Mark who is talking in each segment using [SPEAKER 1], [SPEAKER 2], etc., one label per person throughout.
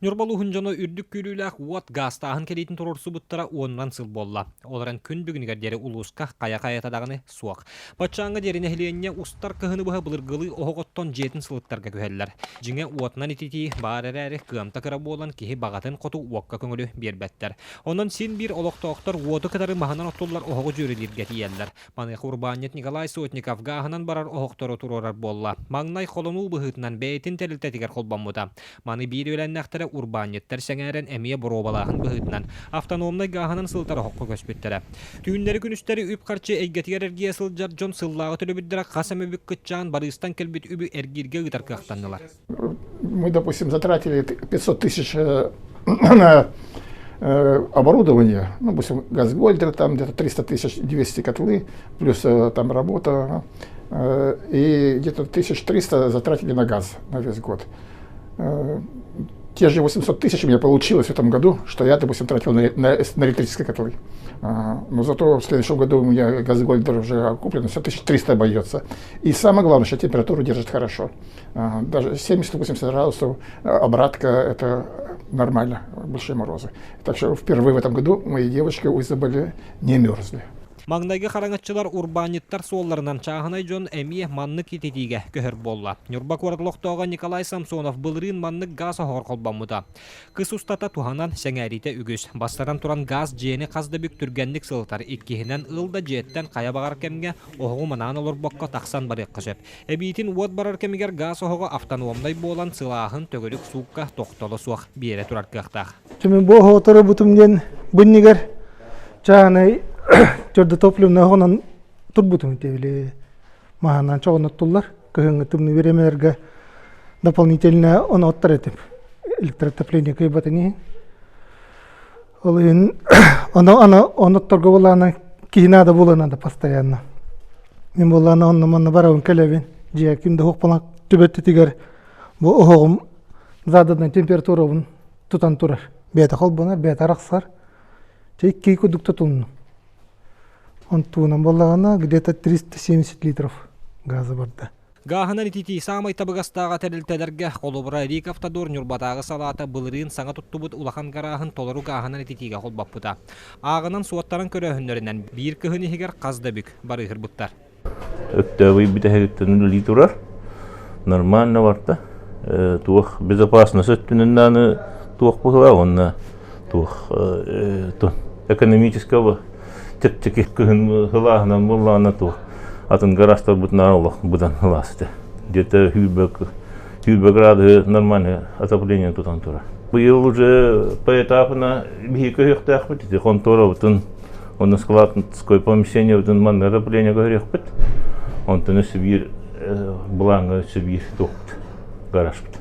[SPEAKER 1] Нюрбалу хунжоно үрдүк күлүләк уот гастаһын келитин турурсу буттара уоннан сыл болла. Оларан күн бүгүнігер дері улуска кая-кая тадағыны суақ. Патшаңға деріне хиленне устар кыхыны бұға бұлыргылы оғоттон жетін сылыттарға көхеллер. Жіңе уотнан итити баарэр-әрі кыамта кыра болан кихи бағатын қоту уаққа көңілі бербәттер. Онан син бір олоқтоқтар уоты кытары маханан оттулар оғығы жүрілерге тиеллер. Маныйқы Урбанет Николай Сотников гағынан барар оғықтары турурар болла. Маңнай қолыну бұғытынан бәйтін тәлілтәтігер қолбамыда. Маны бір өләннәқтері Урбанеттер сәңәрен әмие бұробалағын бұғытынан автономнай гағынан сылтары хоққы көспеттері. Түйіндері күністері үп қарчы әйгетігер әргия сылжар жон сыллағы түлі бүддіра қасамы бүк күтчан барыстан келбет үбі әргерге ұтар қақтанылар.
[SPEAKER 2] Мы, допустим, затратили 500 тысяч на оборудование, ну, допустим, газгольдер, там где-то 300 тысяч, 200 котлы, плюс там работа, и где-то 1300 затратили на газ на весь год. Те же 800 тысяч у меня получилось в этом году, что я, допустим, тратил на электрические котлы. Но зато в следующем году у меня газгольдер уже куплен, все 1300 обойдется. И самое главное, что температуру держит хорошо. Даже 70-80 градусов обратка – это нормально, большие морозы. Так что впервые в этом году мои девочки у Изабеллы не мерзли.
[SPEAKER 1] Маңнайғы қараңатчылар урбаниттар солларынан чағынай жон әмие манны кететиге көхір болла. Нюрбак вардылықтауға Николай Самсонов бұлырын манны газ ағыр қолбамыда. Кыс ұстата туғанан сәңәрите үгіз. Бастаран туран газ жені қазды бүк түргенлік сылтар. Иккихінен ылда жеттен қая бағар кемге оғығы манан олыр баққа тақсан барық қышып. Әбейтін уот барар кемегер газ оғығы автономдай болан сылағын төгілік суыққа тоқтолы суақ бере тұрар қақтақ.
[SPEAKER 3] Чымен бұғы отыры бұтымден бұннигер чағынай Чорда топливна хонан турбутум тевли маханан чогонаттуллар кыгыңы тумны беремерге дополнительно он оттаретип электротопление кыйбатыни олын оны торговалана кийнада буланада постоянно мен булана онны манна барабын келебин жия кимде хокпалак түбөттү тигер бу огум зададан температурабын тутан турар бета холбонар бета раксар тек кийку дуктатулну Он тунам болағана где-то 370 литров газа барды.
[SPEAKER 1] Гаханан итити самай табыгастаға тәрілтәдерге қолыбыра рик автодор нюрбатағы салата бұлырын саңа тұттыбыт улахан қарағын толыру гаханан ититиге қолбаппыта. Ағынан суаттарын көріхінлерінен бір кіхіні хегер қазда бүк бары ғырбыттар.
[SPEAKER 4] Өктәвый бітәхеттен литрар нормально варта. Туық безопасность өттініннаны туық бұғыла, онна туық экономического тек күн хылағынан болағына туық. Атын гаражтар бұтын аралық бұдан хыласты. Где-то хүйбек градусы нормальное отопление тутан тура. Бұл уже по этапына бейкі өйіқті ақпыт. Он тура бұтын, он складское помещение бұтын манны отопление көрек бұт. Он түні сібір, бұлаңы сібір туқпыт, гараж бұт.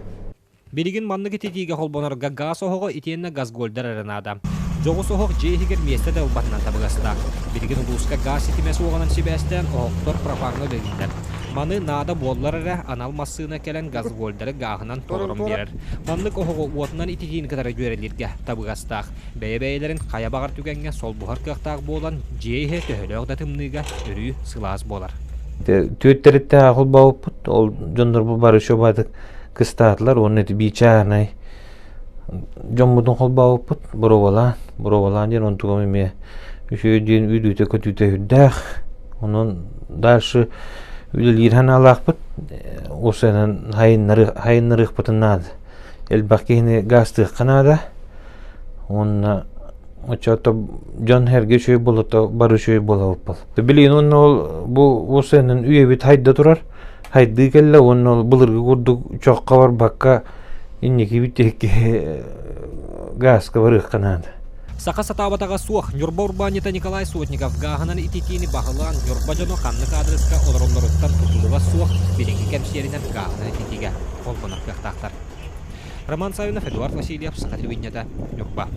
[SPEAKER 1] Береген манны кететиге қолбонарға газ оғығы итенне газгольдер арынада. Жоғы соғық жейхігер месті де ұлбатынан табығаста. Береген ұлысқа газ етімесі оғанан себәстен оғықтор пропагны бөліндер. Маны нада боллар әрі анал массына кәлін газгольдері гағынан толырым берір. Манлық оғығы уотынан итетейін кітары жөрелерге табығастақ. Бәйелерін қая бағар түгенге сол бұғар қықтақ болан жейхе төхілі оғдатымныға үрі сылаз болар.
[SPEAKER 5] Түйеттерітті ақыл бауып бұд, ол жондар бұл бары шобадық кыстатылар, оның әті бейчағынай. Жон бұдың қол бауып бұд, бұровалан ден, оны тұғым еме үшеуден үйдүйті көтүйті үддәқ. Оның дальше үйділ ерхан алақ бұд, осынан хайыннырық бұтыннады. Әлбақ кейіне гастық қанада, оны Очата жан herge şöy bolata bары şöy bolap bol. Bilin onu bu osenin üyebit hayda turar. Haydı kelle onu bulurgu kurduk çoqqa var bakka inneki bitek gaska barıq kanada.
[SPEAKER 1] Сақа сатабатаға суық Нюрба Урбанита Николай Сотников гағынан итетейіні бағылан Нюрба жоно қанлық адресқа оларымларыттан тұтылыға суық беренгі кәмшерінен гағынан итетеге қолбанақ қақтақтар. Роман Савинов, Эдуард Васильев, Сақа телевидениеда, Нюрба.